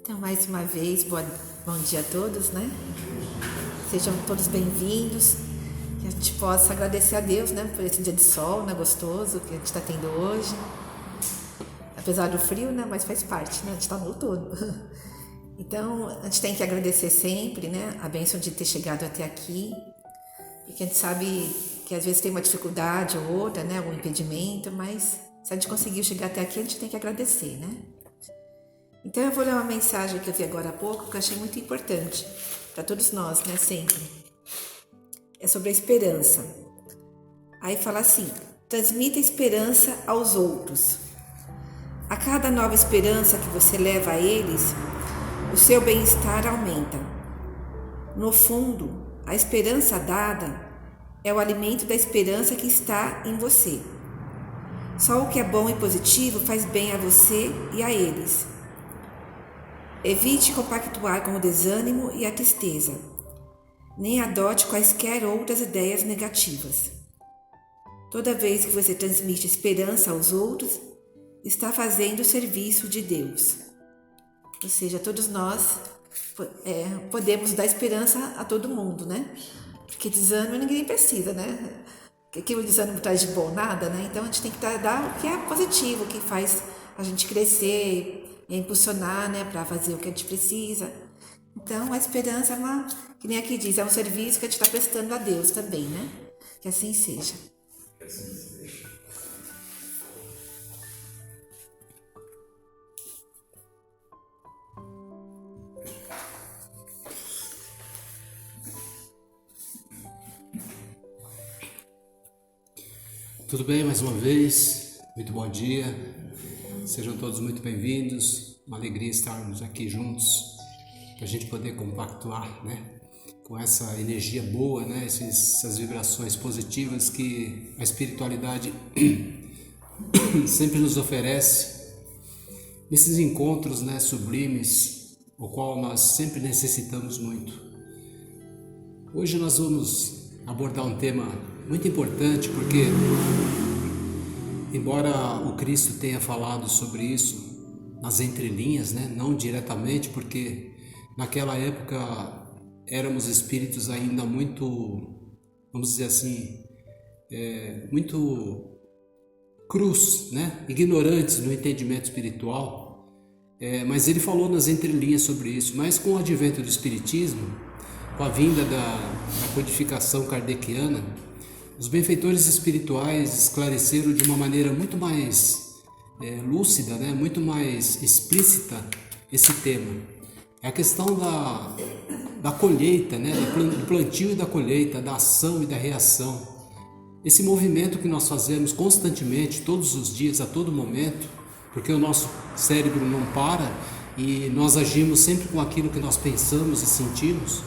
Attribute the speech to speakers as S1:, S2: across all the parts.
S1: Então, mais uma vez, bom dia a todos, né? Sejam todos bem-vindos. Que a gente possa agradecer a Deus, né? Por esse dia de sol, né? Gostoso que a gente está tendo hoje. Apesar do frio, né? Mas faz parte, né? A gente está no outono. Então, a gente tem que agradecer sempre, né? A bênção de ter chegado até aqui. Porque a gente sabe que às vezes tem uma dificuldade ou outra, né? Algum impedimento, mas se a gente conseguiu chegar até aqui, a gente tem que agradecer, né? Então eu vou ler uma mensagem que eu vi agora há pouco, que eu achei muito importante para todos nós, né, sempre. É sobre a esperança. Aí fala assim: transmita esperança aos outros. A cada nova esperança que você leva a eles, o seu bem-estar aumenta. No fundo, a esperança dada é o alimento da esperança que está em você. Só o que é bom e positivo faz bem a você e a eles. Evite compactuar com o desânimo e a tristeza. Nem adote quaisquer outras ideias negativas. Toda vez que você transmite esperança aos outros, está fazendo o serviço de Deus. Ou seja, todos nós podemos dar esperança a todo mundo, né? Porque desânimo ninguém precisa, né? Que o desânimo traz de bom nada, né? Então a gente tem que dar o que é positivo, o que faz a gente crescer e impulsionar, né, para fazer o que a gente precisa. Então, a esperança é que nem aqui diz, é um serviço que a gente está prestando a Deus também, né? Que assim seja.
S2: Que assim seja.
S3: Tudo bem, mais uma vez, muito bom dia, sejam todos muito bem-vindos, uma alegria estarmos aqui juntos, para a gente poder compactuar, né, com essa energia boa, né, essas vibrações positivas que a espiritualidade sempre nos oferece, nesses encontros, né, sublimes, o qual nós sempre necessitamos muito. Hoje nós vamos abordar um tema muito importante, porque embora o Cristo tenha falado sobre isso nas entrelinhas, né, não diretamente, porque naquela época éramos espíritos ainda muito, vamos dizer assim, muito crus, né, ignorantes no entendimento espiritual, mas ele falou nas entrelinhas sobre isso. Mas com o advento do Espiritismo, com a vinda da codificação kardeciana, os benfeitores espirituais esclareceram de uma maneira muito mais lúcida, né, muito mais explícita esse tema. É a questão da colheita, né, do plantio e da colheita, da ação e da reação. Esse movimento que nós fazemos constantemente, todos os dias, a todo momento, porque o nosso cérebro não para e nós agimos sempre com aquilo que nós pensamos e sentimos.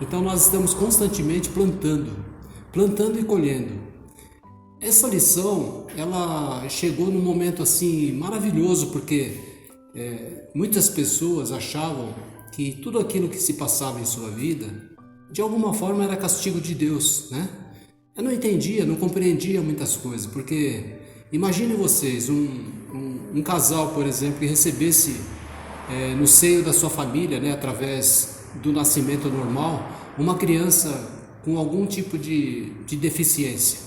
S3: Então nós estamos constantemente plantando e colhendo. Essa lição, ela chegou num momento assim maravilhoso, porque muitas pessoas achavam que tudo aquilo que se passava em sua vida, de alguma forma era castigo de Deus, né? Eu não entendia, não compreendia muitas coisas, porque imagine vocês, um casal, por exemplo, que recebesse no seio da sua família, né, através do nascimento normal, uma criança com algum tipo de deficiência.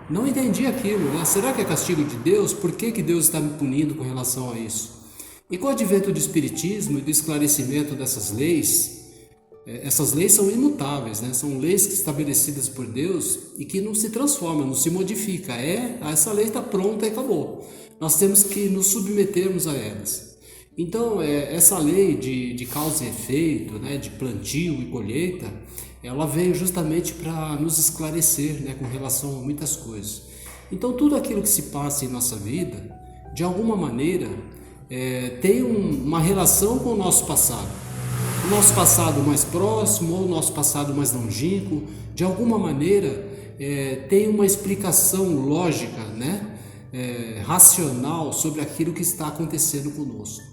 S3: Não entendi aquilo, né? Será que é castigo de Deus? Por que Deus está me punindo com relação a isso? E com o advento do Espiritismo e do esclarecimento dessas leis, essas leis são imutáveis, né? São leis estabelecidas por Deus e que não se transformam, não se modifica. Essa lei está pronta e acabou. Nós temos que nos submetermos a elas. Então, essa lei de causa e efeito, né, de plantio e colheita, ela veio justamente para nos esclarecer, né, com relação a muitas coisas. Então, tudo aquilo que se passa em nossa vida, de alguma maneira, tem uma relação com o nosso passado. O nosso passado mais próximo ou o nosso passado mais longínquo, de alguma maneira, tem uma explicação lógica, né, racional sobre aquilo que está acontecendo conosco.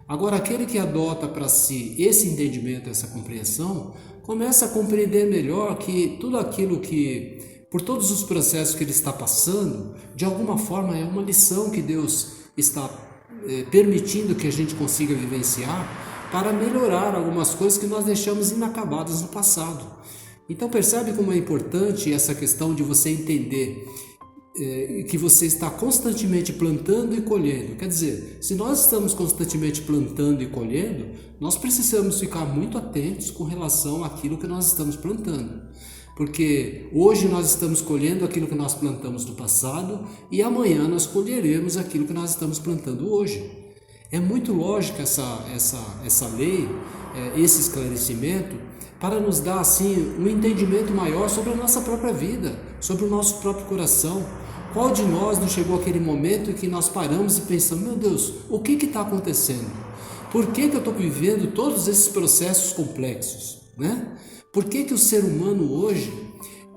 S3: Agora, aquele que adota para si esse entendimento, essa compreensão, começa a compreender melhor que tudo aquilo que, por todos os processos que ele está passando, de alguma forma é uma lição que Deus está permitindo que a gente consiga vivenciar, para melhorar algumas coisas que nós deixamos inacabadas no passado. Então percebe como é importante essa questão de você entender que você está constantemente plantando e colhendo. Quer dizer, se nós estamos constantemente plantando e colhendo, nós precisamos ficar muito atentos com relação àquilo que nós estamos plantando. Porque hoje nós estamos colhendo aquilo que nós plantamos no passado e amanhã nós colheremos aquilo que nós estamos plantando hoje. É muito lógica essa lei, esse esclarecimento, para nos dar assim um entendimento maior sobre a nossa própria vida, sobre o nosso próprio coração. Qual de nós não chegou aquele momento em que nós paramos e pensamos, meu Deus, o que está acontecendo? Por que eu estou vivendo todos esses processos complexos, né? Por que o ser humano hoje,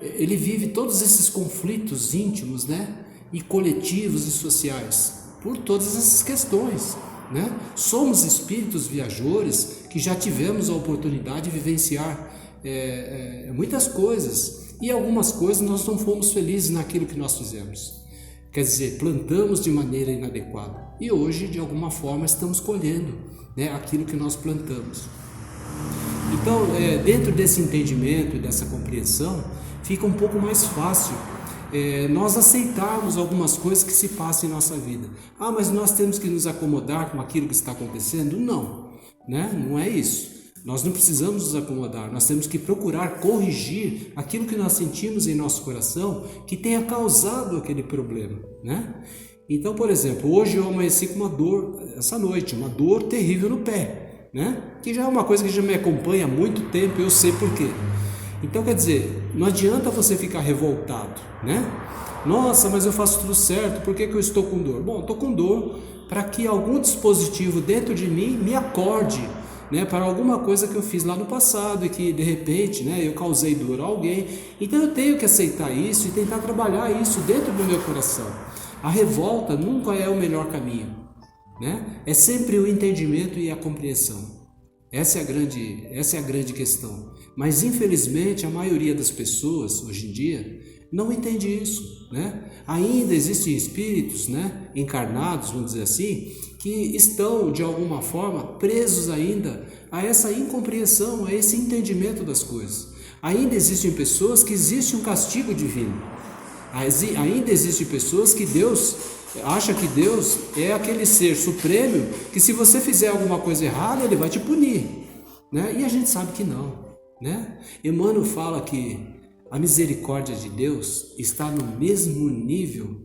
S3: ele vive todos esses conflitos íntimos, né? E coletivos e sociais? Por todas essas questões, né? Somos espíritos viajores que já tivemos a oportunidade de vivenciar muitas coisas, e algumas coisas nós não fomos felizes naquilo que nós fizemos. Quer dizer, plantamos de maneira inadequada e hoje de alguma forma estamos colhendo, né, aquilo que nós plantamos. Então, dentro desse entendimento e dessa compreensão, fica um pouco mais fácil nós aceitarmos algumas coisas que se passam em nossa vida. Ah, mas nós temos que nos acomodar com aquilo que está acontecendo? Não, né? Não é isso. Nós não precisamos nos acomodar, nós temos que procurar corrigir aquilo que nós sentimos em nosso coração que tenha causado aquele problema, né? Então, por exemplo, hoje eu amanheci com uma dor, essa noite, uma dor terrível no pé, né? Que já é uma coisa que já me acompanha há muito tempo, eu sei por quê. Então, quer dizer, não adianta você ficar revoltado, né? Nossa, mas eu faço tudo certo, por que eu estou com dor? Bom, estou com dor para que algum dispositivo dentro de mim me acorde, né, para alguma coisa que eu fiz lá no passado e que de repente, né, eu causei dor a alguém. Então eu tenho que aceitar isso e tentar trabalhar isso dentro do meu coração. A revolta nunca é o melhor caminho, né? É sempre o entendimento e a compreensão. Essa é a grande questão. Mas infelizmente a maioria das pessoas hoje em dia não entende isso, né? Ainda existem espíritos, né, encarnados, vamos dizer assim, que estão de alguma forma presos ainda a essa incompreensão, a esse entendimento das coisas. Ainda existem pessoas que existe um castigo divino. Ainda existem pessoas que Deus acha que Deus é aquele ser supremo que se você fizer alguma coisa errada ele vai te punir, né? E a gente sabe que não, né? Emmanuel fala que a misericórdia de Deus está no mesmo nível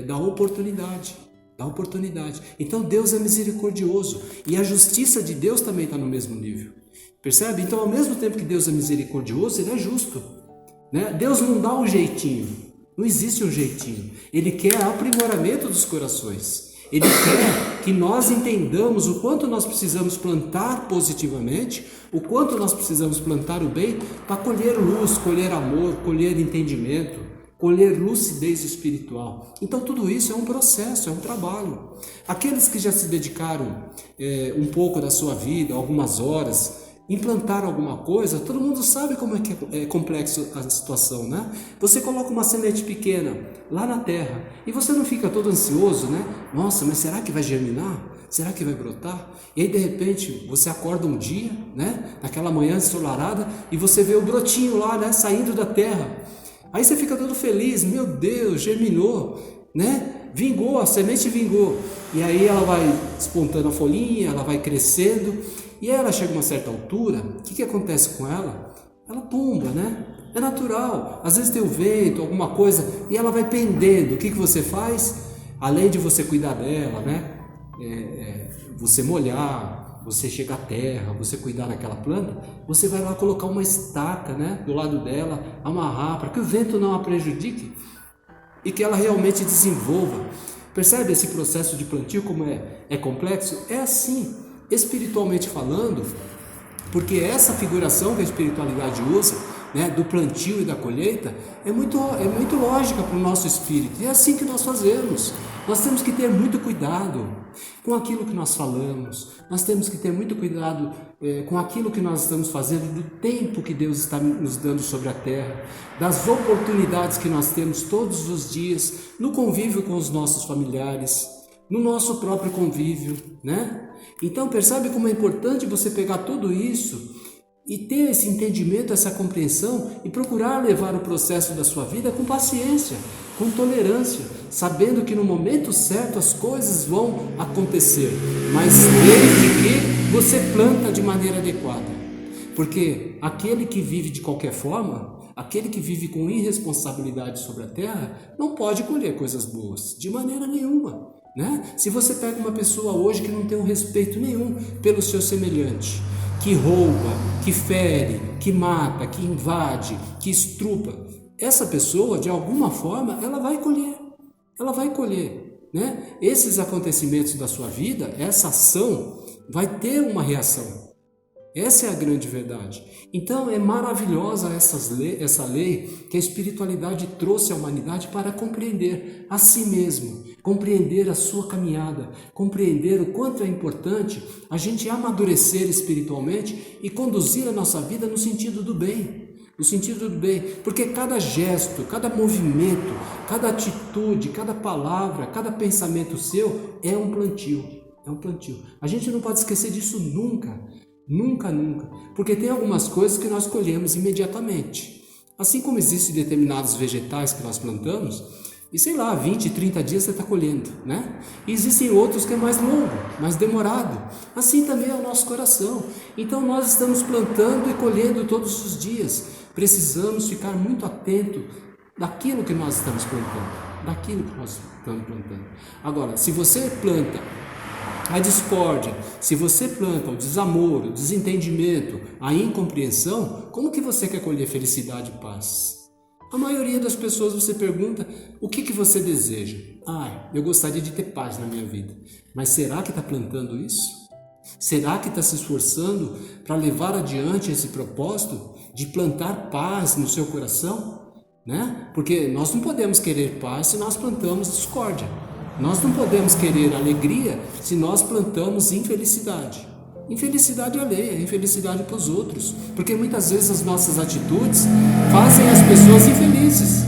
S3: da oportunidade. Então Deus é misericordioso e a justiça de Deus também está no mesmo nível. Percebe? Então, ao mesmo tempo que Deus é misericordioso, Ele é justo, né? Deus não dá um jeitinho, não existe um jeitinho. Ele quer aprimoramento dos corações. Ele quer que nós entendamos o quanto nós precisamos plantar positivamente, o quanto nós precisamos plantar o bem para colher luz, colher amor, colher entendimento, colher lucidez espiritual. Então tudo isso é um processo, é um trabalho. Aqueles que já se dedicaram um pouco da sua vida, algumas horas, implantar alguma coisa, todo mundo sabe como é que é complexo a situação, né? Você coloca uma semente pequena lá na terra e você não fica todo ansioso, né? Nossa, mas será que vai germinar? Será que vai brotar? E aí de repente você acorda um dia, né? Naquela manhã ensolarada e você vê o brotinho lá, né? Saindo da terra. Aí você fica todo feliz, meu Deus, germinou, né? Vingou, a semente vingou. E aí ela vai despontando a folhinha, ela vai crescendo. E aí ela chega a uma certa altura, o que acontece com ela? Ela tumba, né? É natural. Às vezes tem o vento, alguma coisa, e ela vai pendendo. O que você faz? Além de você cuidar dela, né? Você molhar, você chegar à terra, você cuidar daquela planta, você vai lá colocar uma estaca, né, do lado dela, amarrar, para que o vento não a prejudique e que ela realmente desenvolva. Percebe esse processo de plantio como é complexo? É assim, espiritualmente falando, porque essa figuração que a espiritualidade usa, né, do plantio e da colheita, é muito lógica para o nosso espírito. E é assim que nós fazemos. Nós temos que ter muito cuidado com aquilo que nós falamos, nós temos que ter muito cuidado com aquilo que nós estamos fazendo, do tempo que Deus está nos dando sobre a terra, das oportunidades que nós temos todos os dias, no convívio com os nossos familiares, no nosso próprio convívio, né? Então percebe como é importante você pegar tudo isso e ter esse entendimento, essa compreensão e procurar levar o processo da sua vida com paciência, com tolerância, sabendo que no momento certo as coisas vão acontecer, mas desde que você planta de maneira adequada. Porque aquele que vive de qualquer forma, aquele que vive com irresponsabilidade sobre a terra, não pode colher coisas boas, de maneira nenhuma, né? Se você pega uma pessoa hoje que não tem um respeito nenhum pelo seu semelhante, que rouba, que fere, que mata, que invade, que estrupa, essa pessoa, de alguma forma, ela vai colher, né? Esses acontecimentos da sua vida, essa ação, vai ter uma reação. Essa é a grande verdade. Então é maravilhosa essa lei que a espiritualidade trouxe à humanidade para compreender a si mesmo, compreender a sua caminhada, compreender o quanto é importante a gente amadurecer espiritualmente e conduzir a nossa vida no sentido do bem. No sentido do bem, porque cada gesto, cada movimento, cada atitude, cada palavra, cada pensamento seu é um plantio, é um plantio. A gente não pode esquecer disso nunca. Nunca, nunca, porque tem algumas coisas que nós colhemos imediatamente. Assim como existem determinados vegetais que nós plantamos, e sei lá, 20, 30 dias você está colhendo, né? E existem outros que é mais longo, mais demorado. Assim também é o nosso coração. Então nós estamos plantando e colhendo todos os dias. Precisamos ficar muito atento daquilo que nós estamos plantando, Agora, se você planta a discórdia, se você planta o desamor, o desentendimento, a incompreensão, como que você quer colher felicidade e paz? A maioria das pessoas você pergunta, o que você deseja? Eu gostaria de ter paz na minha vida. Mas será que está plantando isso? Será que está se esforçando para levar adiante esse propósito de plantar paz no seu coração? Né? Porque nós não podemos querer paz se nós plantamos discórdia. Nós não podemos querer alegria se nós plantamos infelicidade. Infelicidade alheia, infelicidade para os outros. Porque muitas vezes as nossas atitudes fazem as pessoas infelizes,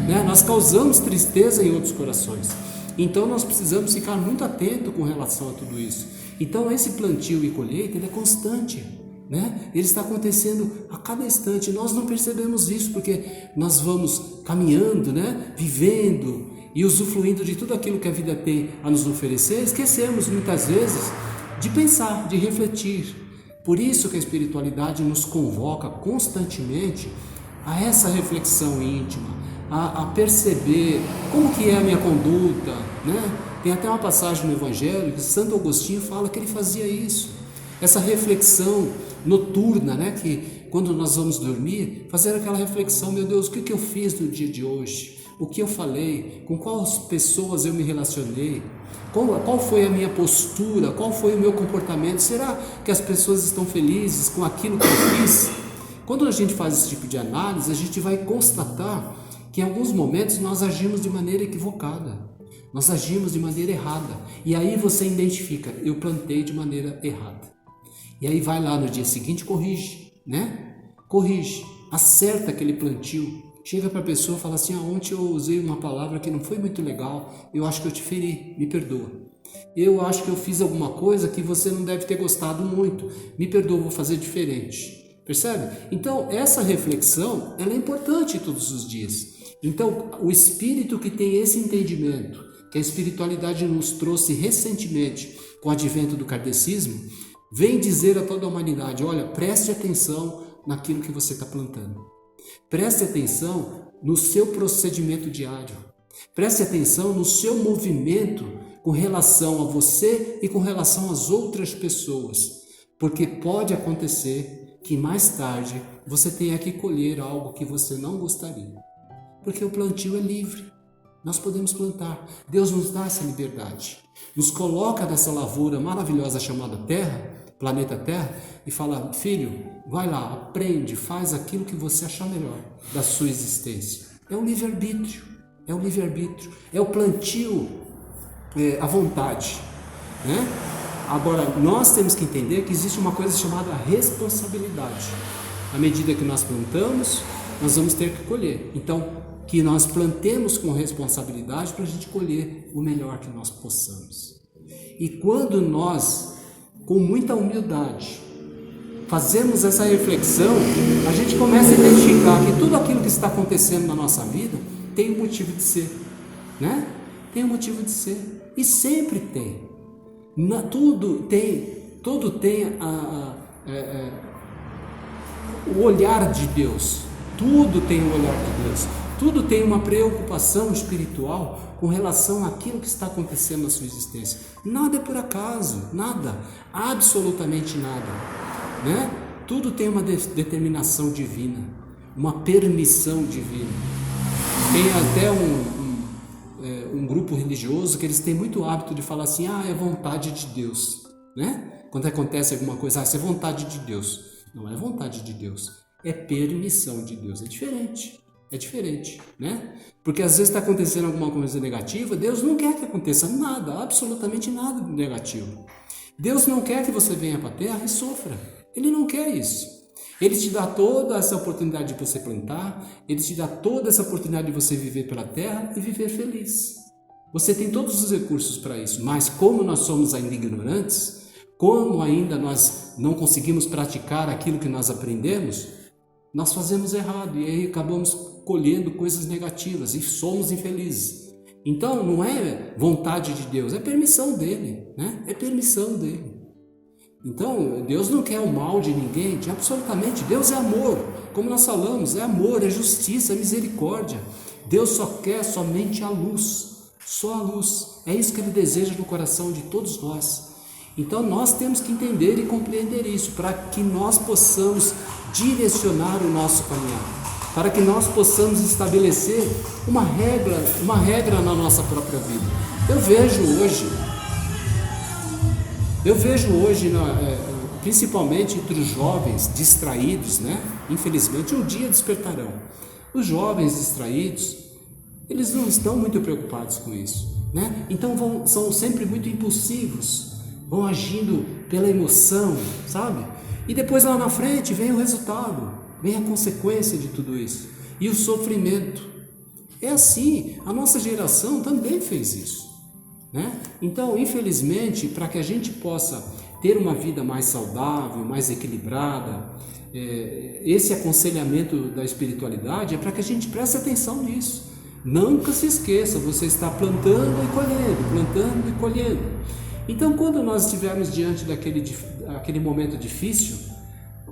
S3: né? Nós causamos tristeza em outros corações. Então nós precisamos ficar muito atento com relação a tudo isso. Então esse plantio e colheita ele é constante, né? Ele está acontecendo a cada instante. Nós não percebemos isso porque nós vamos caminhando, né? Vivendo e usufruindo de tudo aquilo que a vida tem a nos oferecer, esquecemos muitas vezes de pensar, de refletir. Por isso que a espiritualidade nos convoca constantemente a essa reflexão íntima, a perceber como que é a minha conduta, né? Tem até uma passagem no Evangelho que Santo Agostinho fala que ele fazia isso. Essa reflexão noturna, né? Que quando nós vamos dormir, fazer aquela reflexão, meu Deus, o que eu fiz no dia de hoje? O que eu falei, com quais pessoas eu me relacionei, qual foi a minha postura, qual foi o meu comportamento, será que as pessoas estão felizes com aquilo que eu fiz? Quando a gente faz esse tipo de análise, a gente vai constatar que em alguns momentos nós agimos de maneira equivocada, nós agimos de maneira errada, e aí você identifica, eu plantei de maneira errada, e aí vai lá no dia seguinte e corrige, né? Corrige, acerta aquele plantio. Chega para a pessoa e fala assim, ontem eu usei uma palavra que não foi muito legal, eu acho que eu te feri, me perdoa. Eu acho que eu fiz alguma coisa que você não deve ter gostado muito, me perdoa, vou fazer diferente. Percebe? Então, essa reflexão, ela é importante todos os dias. Então, o espírito que tem esse entendimento, que a espiritualidade nos trouxe recentemente com o advento do kardecismo, vem dizer a toda a humanidade, olha, preste atenção naquilo que você está plantando. Preste atenção no seu procedimento diário. Preste atenção no seu movimento com relação a você e com relação às outras pessoas. Porque pode acontecer que mais tarde você tenha que colher algo que você não gostaria. Porque o plantio é livre. Nós podemos plantar. Deus nos dá essa liberdade. Nos coloca nessa lavoura maravilhosa chamada Terra, planeta Terra, e fala, filho, vai lá, aprende, faz aquilo que você achar melhor da sua existência. É o livre-arbítrio, é o plantio à vontade, né? Agora, nós temos que entender que existe uma coisa chamada responsabilidade. À medida que nós plantamos, nós vamos ter que colher. Então, que nós plantemos com responsabilidade para a gente colher o melhor que nós possamos. E quando nós com muita humildade, fazemos essa reflexão, a gente começa a identificar que tudo aquilo que está acontecendo na nossa vida tem um motivo de ser, né? Tem um motivo de ser, e sempre tem. Tudo tem o olhar de Deus, tudo tem o olhar de Deus, tudo tem uma preocupação espiritual com relação àquilo que está acontecendo na sua existência. Nada é por acaso, nada, absolutamente nada, né? Tudo tem uma determinação divina, uma permissão divina. Tem até um grupo religioso que eles têm muito hábito de falar assim, é vontade de Deus, né? Quando acontece alguma coisa, isso é vontade de Deus. Não é vontade de Deus, é permissão de Deus. É diferente, né? Porque às vezes está acontecendo alguma coisa negativa, Deus não quer que aconteça nada, absolutamente nada negativo. Deus não quer que você venha para a terra e sofra. Ele não quer isso. Ele te dá toda essa oportunidade de você plantar, Ele te dá toda essa oportunidade de você viver pela terra e viver feliz. Você tem todos os recursos para isso, mas como nós somos ainda ignorantes, como ainda nós não conseguimos praticar aquilo que nós aprendemos, nós fazemos errado e aí acabamos colhendo coisas negativas e somos infelizes. Então não é vontade de Deus, é permissão dele, né? É permissão dele. Então Deus não quer o mal de ninguém, absolutamente. Deus é amor, como nós falamos, é amor, é justiça, é misericórdia. Deus só quer somente a luz, só a luz. É isso que Ele deseja no coração de todos nós. Então nós temos que entender e compreender isso, para que nós possamos direcionar o nosso caminhar, para que nós possamos estabelecer uma regra na nossa própria vida. Eu vejo hoje, principalmente entre os jovens distraídos, né? Infelizmente um dia despertarão. Os jovens distraídos, eles não estão muito preocupados com isso, né? Então são sempre muito impulsivos, vão agindo pela emoção, sabe? E depois lá na frente vem o resultado, vem a consequência de tudo isso, e o sofrimento. É assim, a nossa geração também fez isso, né? Então, infelizmente, para que a gente possa ter uma vida mais saudável, mais equilibrada, esse aconselhamento da espiritualidade é para que a gente preste atenção nisso. Nunca se esqueça, você está plantando e colhendo, plantando e colhendo. Então, quando nós estivermos diante daquele momento difícil,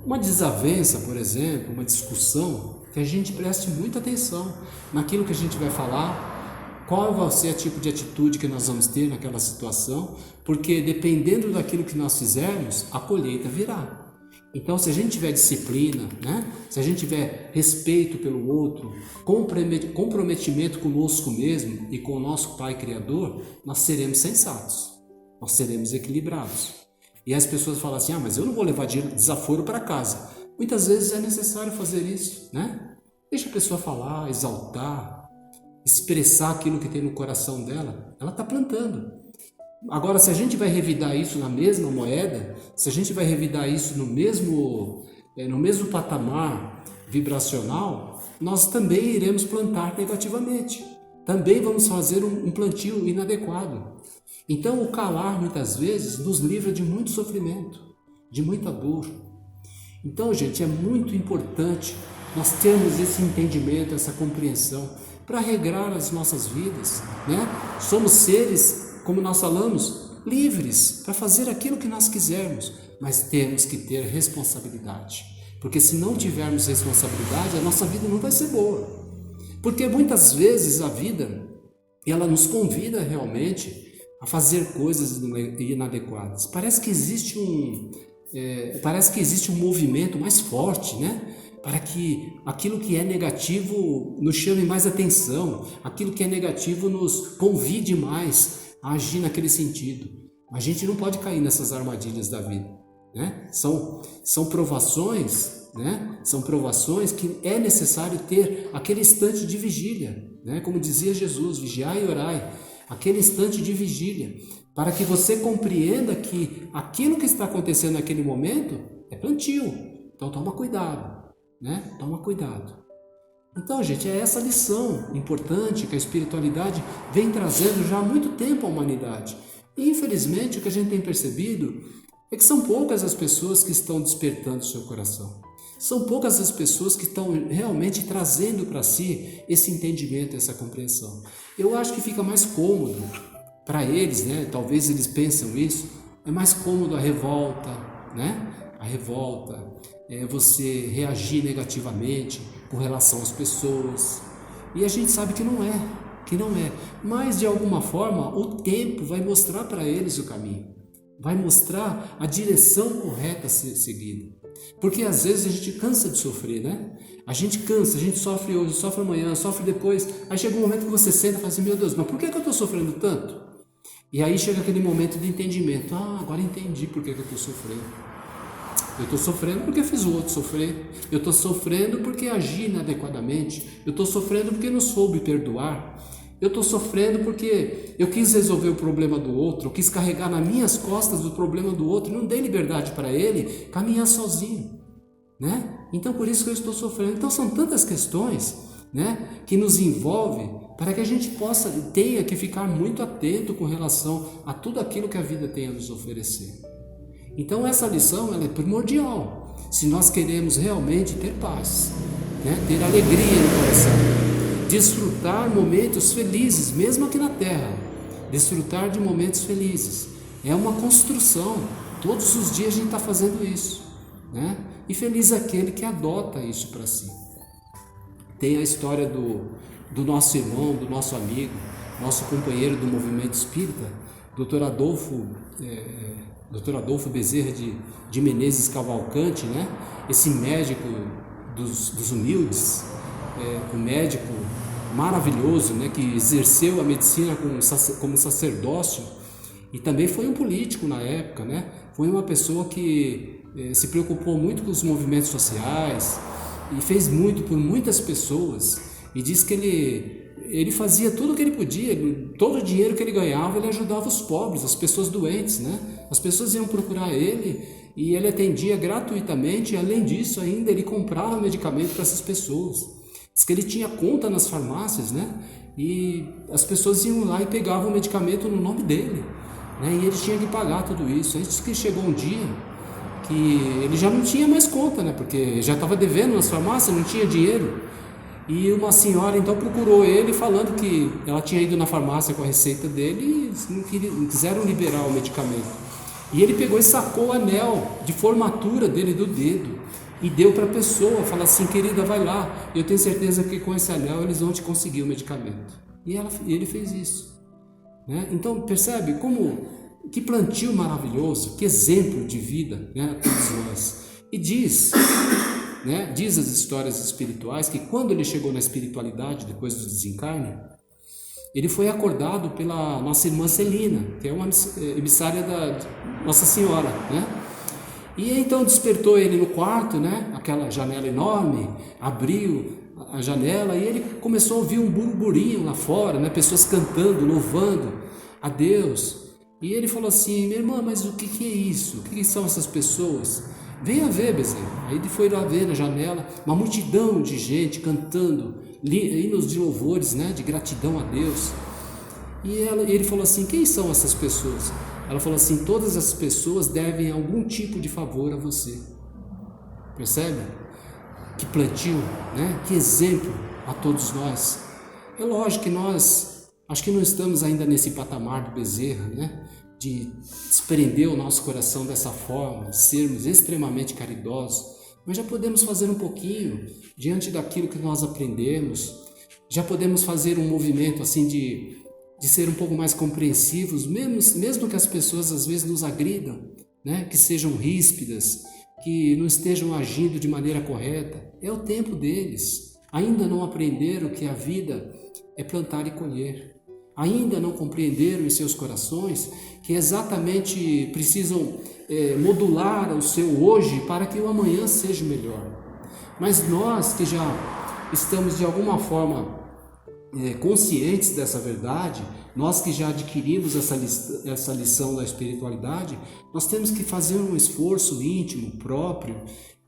S3: uma desavença, por exemplo, uma discussão, que a gente preste muita atenção naquilo que a gente vai falar, qual vai ser o tipo de atitude que nós vamos ter naquela situação, porque dependendo daquilo que nós fizermos, a colheita virá. Então, se a gente tiver disciplina, né? Se a gente tiver respeito pelo outro, comprometimento conosco mesmo e com o nosso Pai Criador, nós seremos sensatos. Nós seremos equilibrados. E as pessoas falam assim, mas eu não vou levar desaforo para casa. Muitas vezes é necessário fazer isso, né? Deixa a pessoa falar, exaltar, expressar aquilo que tem no coração dela. Ela está plantando. Agora, se a gente vai revidar isso na mesma moeda, se a gente vai revidar isso no mesmo patamar vibracional, nós também iremos plantar negativamente. Também vamos fazer um plantio inadequado. Então, o calar, muitas vezes, nos livra de muito sofrimento, de muita dor. Então, gente, é muito importante nós termos esse entendimento, essa compreensão, para regrar as nossas vidas, né? Somos seres, como nós falamos, livres para fazer aquilo que nós quisermos, mas temos que ter responsabilidade. Porque se não tivermos responsabilidade, a nossa vida não vai ser boa. Porque muitas vezes a vida, ela nos convida realmente a fazer coisas inadequadas. Parece que existe um movimento mais forte, né? Para que aquilo que é negativo nos chame mais atenção, aquilo que é negativo nos convide mais a agir naquele sentido. A gente não pode cair nessas armadilhas da vida, né? São provações, né? São provações que é necessário ter aquele instante de vigília, né? Como dizia Jesus, vigiai e orai. Aquele instante de vigília, para que você compreenda que aquilo que está acontecendo naquele momento é plantio. Então toma cuidado, né? Toma cuidado. Então, gente, é essa lição importante que a espiritualidade vem trazendo já há muito tempo à humanidade. E, infelizmente, o que a gente tem percebido é que são poucas as pessoas que estão despertando o seu coração. São poucas as pessoas que estão realmente trazendo para si esse entendimento, essa compreensão. Eu acho que fica mais cômodo para eles, né? Talvez eles pensam isso, é mais cômodo a revolta, né? A revolta, você reagir negativamente com relação às pessoas. E a gente sabe que não é. Mas de alguma forma o tempo vai mostrar para eles o caminho. Vai mostrar a direção correta a ser seguida. Porque às vezes a gente cansa de sofrer, né? A gente cansa, a gente sofre hoje, sofre amanhã, sofre depois. Aí chega um momento que você senta e fala assim, meu Deus, mas por que eu estou sofrendo tanto? E aí chega aquele momento de entendimento. Agora entendi por que eu estou sofrendo. Eu estou sofrendo porque fiz o outro sofrer. Eu estou sofrendo porque agi inadequadamente. Eu estou sofrendo porque não soube perdoar. Eu estou sofrendo porque eu quis resolver o problema do outro, eu quis carregar nas minhas costas o problema do outro, não dei liberdade para ele caminhar sozinho, né? Então por isso que eu estou sofrendo. Então são tantas questões, né, que nos envolvem para que a gente tenha que ficar muito atento com relação a tudo aquilo que a vida tem a nos oferecer. Então essa lição ela é primordial se nós queremos realmente ter paz, né, ter alegria no coração. Desfrutar momentos felizes, mesmo aqui na Terra. Desfrutar de momentos felizes. É uma construção. Todos os dias a gente está fazendo isso, né? E feliz aquele que adota isso para si. Tem a história do nosso irmão, do nosso amigo, nosso companheiro do movimento espírita, Dr. Adolfo Bezerra de Menezes Cavalcante, né? Esse médico dos humildes, um médico maravilhoso, né, que exerceu a medicina como sacerdócio e também foi um político na época, né? Foi uma pessoa que se preocupou muito com os movimentos sociais e fez muito por muitas pessoas e diz que ele fazia tudo o que ele podia, todo o dinheiro que ele ganhava ele ajudava os pobres, as pessoas doentes, né? As pessoas iam procurar ele e ele atendia gratuitamente e além disso ainda ele comprava medicamento para essas pessoas. Diz que ele tinha conta nas farmácias, né? E as pessoas iam lá e pegavam o medicamento no nome dele, né? E ele tinha que pagar tudo isso. Antes que chegou um dia que ele já não tinha mais conta, né? Porque já estava devendo nas farmácias, não tinha dinheiro. E uma senhora então procurou ele falando que ela tinha ido na farmácia com a receita dele e não quiseram liberar o medicamento. E ele pegou e sacou o anel de formatura dele do dedo e deu para a pessoa, falou assim, querida, vai lá, eu tenho certeza que com esse anel eles vão te conseguir o medicamento. E ele fez isso, né? Então percebe que plantio maravilhoso, que exemplo de vida, né, a todos nós. E diz as histórias espirituais que quando ele chegou na espiritualidade, depois do desencarne, ele foi acordado pela nossa irmã Celina, que é uma emissária da Nossa Senhora, né? E então despertou ele no quarto, né? Aquela janela enorme, abriu a janela e ele começou a ouvir um burburinho lá fora, né? Pessoas cantando, louvando a Deus. E ele falou assim, minha irmã, mas o que é isso? O que são essas pessoas? Venha ver, Bezerra. Aí ele foi lá ver na janela, uma multidão de gente cantando hinos de louvores, né? De gratidão a Deus. E ele falou assim, quem são essas pessoas? Ela falou assim, todas as pessoas devem algum tipo de favor a você. Percebe? Que plantio, né? Que exemplo a todos nós. É lógico que nós, acho que não estamos ainda nesse patamar do Bezerra, né? De desprender o nosso coração dessa forma, de sermos extremamente caridosos, mas já podemos fazer um pouquinho diante daquilo que nós aprendemos, já podemos fazer um movimento assim de ser um pouco mais compreensivos, mesmo que as pessoas às vezes nos agridam, né? Que sejam ríspidas, que não estejam agindo de maneira correta. É o tempo deles. Ainda não aprenderam que a vida é plantar e colher. Ainda não compreenderam em seus corações que exatamente precisam modular o seu hoje para que o amanhã seja melhor. Mas nós que já estamos de alguma forma conscientes dessa verdade, nós que já adquirimos essa lição da espiritualidade, nós temos que fazer um esforço íntimo, próprio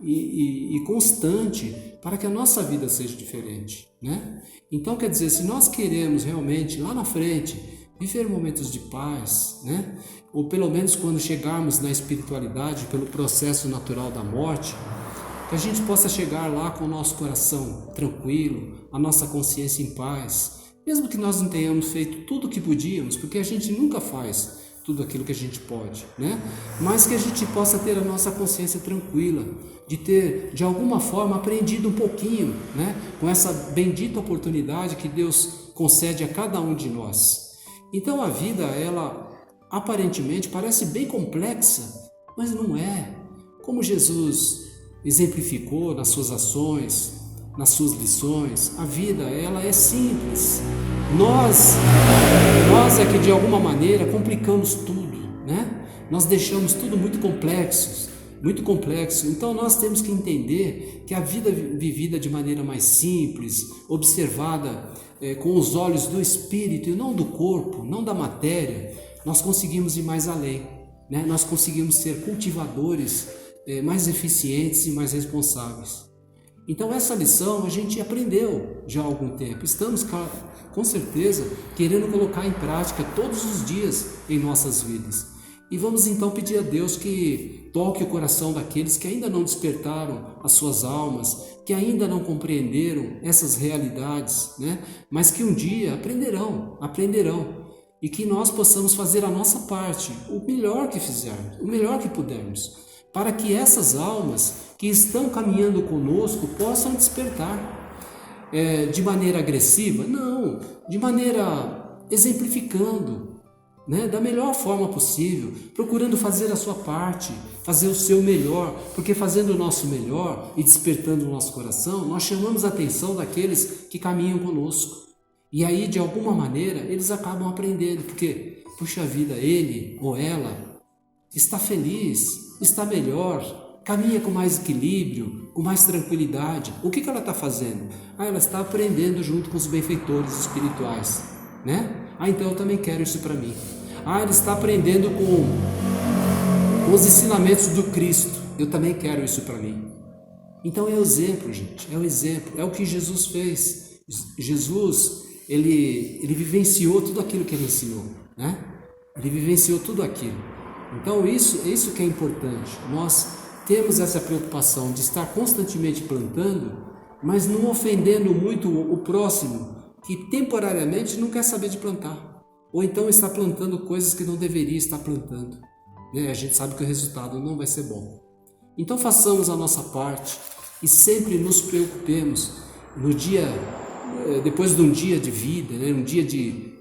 S3: e constante para que a nossa vida seja diferente, né? Então quer dizer, se nós queremos realmente lá na frente viver momentos de paz, né? Ou pelo menos quando chegarmos na espiritualidade, pelo processo natural da morte, que a gente possa chegar lá com o nosso coração tranquilo, a nossa consciência em paz, mesmo que nós não tenhamos feito tudo o que podíamos, porque a gente nunca faz tudo aquilo que a gente pode, né? Mas que a gente possa ter a nossa consciência tranquila, de ter, de alguma forma, aprendido um pouquinho, né? Com essa bendita oportunidade que Deus concede a cada um de nós. Então a vida, ela aparentemente parece bem complexa, mas não é. Como Jesus exemplificou nas suas ações, nas suas lições, a vida, ela é simples. Nós é que de alguma maneira complicamos tudo, né? Nós deixamos tudo muito complexo. Então nós temos que entender que a vida vivida de maneira mais simples, observada com os olhos do espírito e não do corpo, não da matéria, nós conseguimos ir mais além, né? Nós conseguimos ser cultivadores mais eficientes e mais responsáveis. Então essa lição a gente aprendeu já há algum tempo, estamos com certeza querendo colocar em prática todos os dias em nossas vidas. E vamos então pedir a Deus que toque o coração daqueles que ainda não despertaram as suas almas, que ainda não compreenderam essas realidades, né? Mas que um dia aprenderão, e que nós possamos fazer a nossa parte, o melhor que fizermos, o melhor que pudermos, para que essas almas que estão caminhando conosco possam despertar. De maneira agressiva? Não, de maneira exemplificando, né? Da melhor forma possível, procurando fazer a sua parte, fazer o seu melhor, porque fazendo o nosso melhor e despertando o nosso coração, nós chamamos a atenção daqueles que caminham conosco. E aí, de alguma maneira, eles acabam aprendendo, porque, puxa vida, ele ou ela está feliz, está melhor, caminha com mais equilíbrio, com mais tranquilidade. O que ela está fazendo? Ela está aprendendo junto com os benfeitores espirituais, né? Então eu também quero isso para mim. Ela está aprendendo com os ensinamentos do Cristo. Eu também quero isso para mim. Então é o exemplo, gente, é o exemplo, é o que Jesus fez. Jesus, ele vivenciou tudo aquilo que ele ensinou, né? Ele vivenciou tudo aquilo. Então isso que é importante. Nós temos essa preocupação de estar constantemente plantando, mas não ofendendo muito o próximo, que temporariamente não quer saber de plantar, ou então está plantando coisas que não deveria estar plantando, né? A gente sabe que o resultado não vai ser bom. Então façamos a nossa parte e sempre nos preocupemos no dia, depois de um dia de vida, né? Um dia de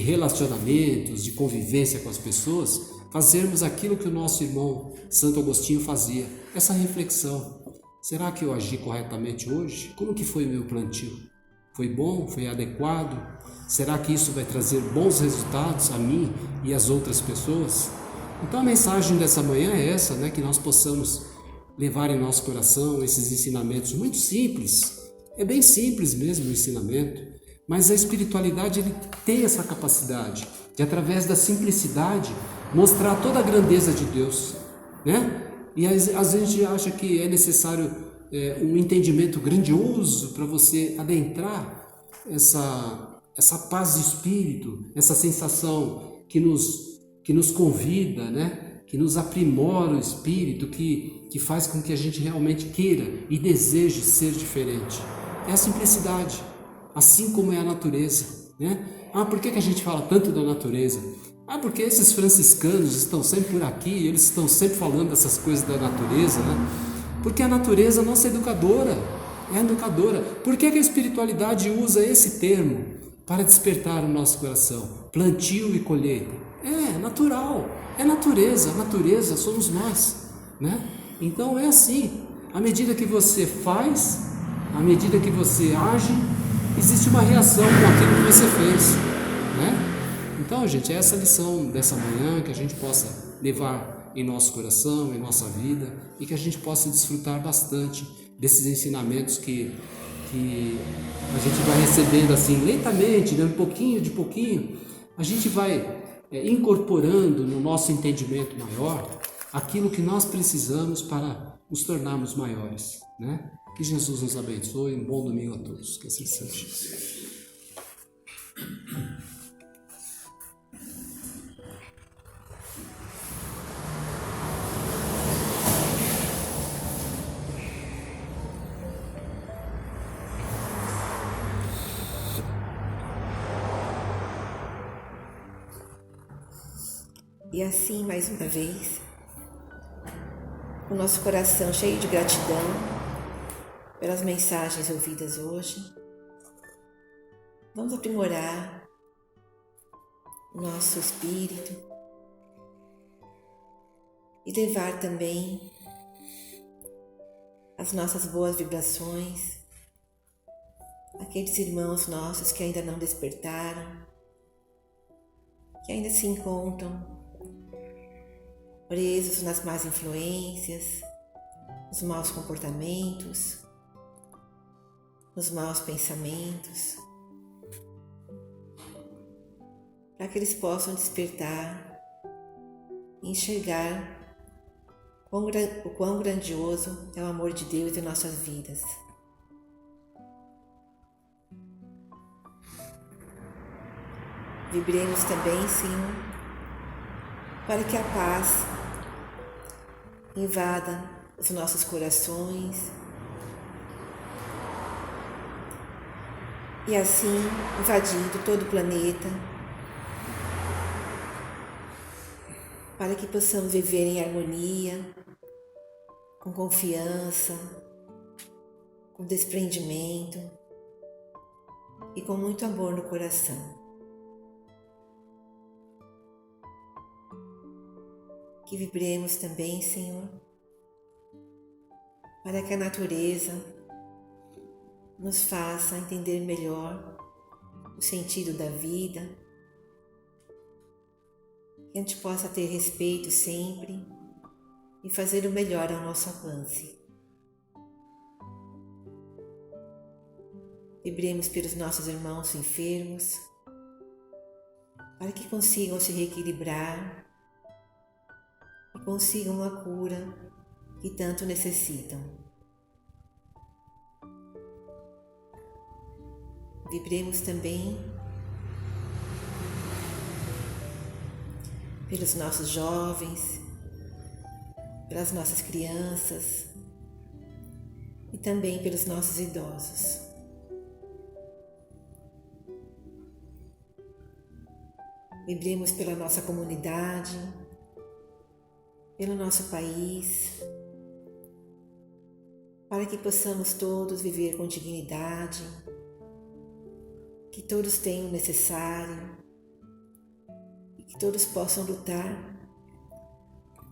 S3: relacionamentos, de convivência com as pessoas, fazermos aquilo que o nosso irmão Santo Agostinho fazia, essa reflexão. Será que eu agi corretamente hoje? Como que foi meu plantio? Foi bom? Foi adequado? Será que isso vai trazer bons resultados a mim e às outras pessoas? Então a mensagem dessa manhã é essa, né? Que nós possamos levar em nosso coração esses ensinamentos muito simples. É bem simples mesmo o ensinamento, mas a espiritualidade ele tem essa capacidade de, através da simplicidade, mostrar toda a grandeza de Deus, né? E às vezes a gente acha que é necessário um entendimento grandioso para você adentrar essa paz de espírito, essa sensação que nos convida, né? Que nos aprimora o espírito, que faz com que a gente realmente queira e deseje ser diferente. É a simplicidade, assim como é a natureza, né? Por que a gente fala tanto da natureza? Porque esses franciscanos estão sempre por aqui, eles estão sempre falando dessas coisas da natureza, né? Porque a natureza é nossa educadora, é educadora. Por que a espiritualidade usa esse termo para despertar o nosso coração? Plantio e colheita. É natural, é natureza, a natureza somos nós, né? Então é assim, à medida que você faz, à medida que você age, existe uma reação com aquilo que você fez, né? Então, gente, é essa lição dessa manhã, que a gente possa levar em nosso coração, em nossa vida, e que a gente possa desfrutar bastante desses ensinamentos que a gente vai recebendo assim lentamente, né? Pouquinho de pouquinho, a gente vai incorporando no nosso entendimento maior aquilo que nós precisamos para nos tornarmos maiores, né? Que Jesus nos abençoe. Um bom domingo a todos. Que assim seja.
S1: E assim, mais uma vez, com o nosso coração cheio de gratidão pelas mensagens ouvidas hoje, vamos aprimorar o nosso espírito e levar também as nossas boas vibrações àqueles irmãos nossos que ainda não despertaram, que ainda se encontram presos nas más influências, nos maus comportamentos, nos maus pensamentos, para que eles possam despertar e enxergar o quão grandioso é o amor de Deus em nossas vidas. Vibremos também, Senhor, para que a paz invada os nossos corações e assim invadindo todo o planeta, para que possamos viver em harmonia, com confiança, com desprendimento e com muito amor no coração. Que vibremos também, Senhor, para que a natureza nos faça entender melhor o sentido da vida, que a gente possa ter respeito sempre e fazer o melhor ao nosso alcance. Vibremos pelos nossos irmãos enfermos, para que consigam se reequilibrar e consigam a cura que tanto necessitam. Vibremos também pelos nossos jovens, pelas nossas crianças e também pelos nossos idosos. Vibremos pela nossa comunidade, pelo nosso país, para que possamos todos viver com dignidade, que todos tenham o necessário e que todos possam lutar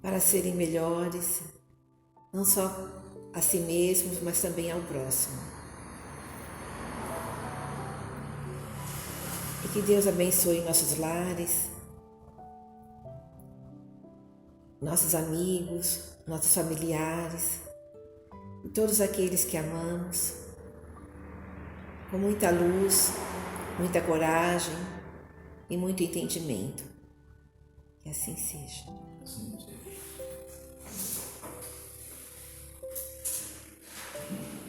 S1: para serem melhores, não só a si mesmos, mas também ao próximo. E que Deus abençoe nossos lares, nossos amigos, nossos familiares e todos aqueles que amamos, com muita luz, muita coragem e muito entendimento. Que assim seja.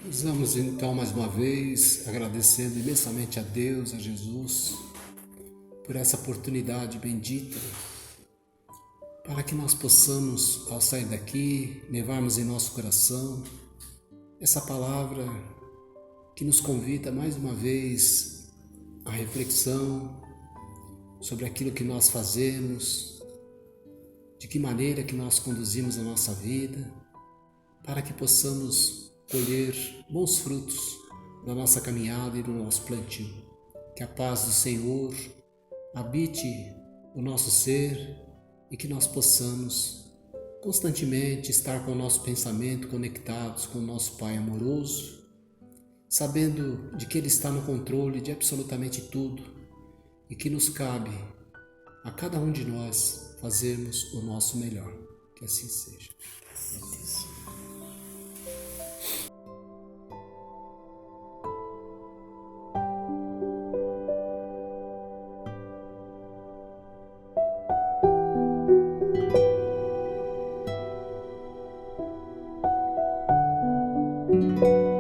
S3: Vamos então mais uma vez agradecendo imensamente a Deus, a Jesus, por essa oportunidade bendita, para que nós possamos, ao sair daqui, levarmos em nosso coração essa palavra que nos convida mais uma vez à reflexão sobre aquilo que nós fazemos, de que maneira que nós conduzimos a nossa vida, para que possamos colher bons frutos da nossa caminhada e do nosso plantio. Que a paz do Senhor habite o nosso ser e que nós possamos constantemente estar com o nosso pensamento conectados com o nosso Pai amoroso, sabendo de que Ele está no controle de absolutamente tudo e que nos cabe a cada um de nós fazermos o nosso melhor. Que assim seja.
S2: Música